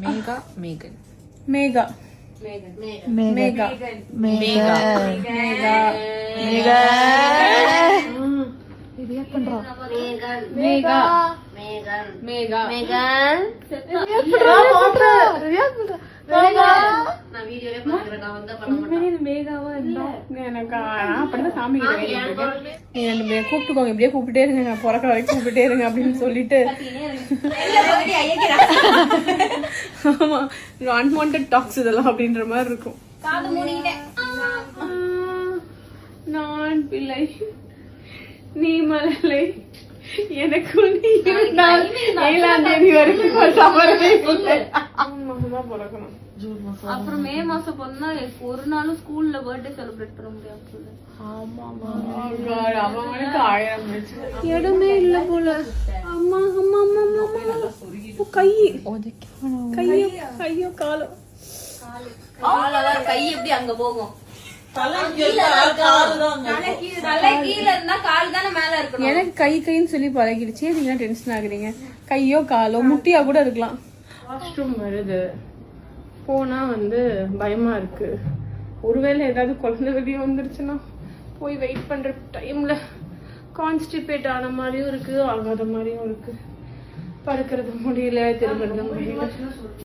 மேகா மேகன் மேகா மேகா மேகா மேகா ரியாக்ட் பண்றோம். மேகா மேகா மேகா மேகாவா இருந்தா எனக்கு அப்படிதான் சாமி கூப்பிட்டுக்கோங்க, இப்படியே கூப்பிட்டே இருங்க, நான் பிறக்கிற வரைக்கும் கூப்பிட்டே இருங்க அப்படின்னு சொல்லிட்டு. ஆமா, அன்வான்ட் டாக்ஸ் இதெல்லாம் அப்படின்ற மாதிரி இருக்கும். நான் பிள்ளை நீ மலலை எனக்கு நீ இருந்தால் 7ஆம் தேதி வரைக்கும் தவறவே இல்லை. மாசம்தான் பிறக்கணும். அப்புறம் மே மாசம் பொண்ணா ஒரு நாளும் ஸ்கூல்ல பர்த்டே செலிப்ரேட் பண்ண முடியாது. அவங்களுக்கு 1000 இடமே இல்ல போல. அம்மா அம்மா அம்மா அம்மா கை கையோ காலோ கை எப்படி அங்க போகும்? எனக்கு கை கைன்னு சொல்லி பழகிடுச்சு. நீங்க டென்ஷன் ஆகுறீங்க. கையோ காலோ முட்டியா கூட இருக்கலாம். வாஷ்ரூம் வருது, போனா பயமா இருக்கு. ஒருவேளை ஏதாவது குழந்தை வெளியே வந்துருச்சுன்னா போய் வெயிட் பண்ற டைம்ல கான்ஸ்டிபேட் ஆன மாதிரியும் இருக்கு, ஆகாத மாதிரியும் இருக்கு. படுக்கிறது முடியல, திரும்புறது முடியல.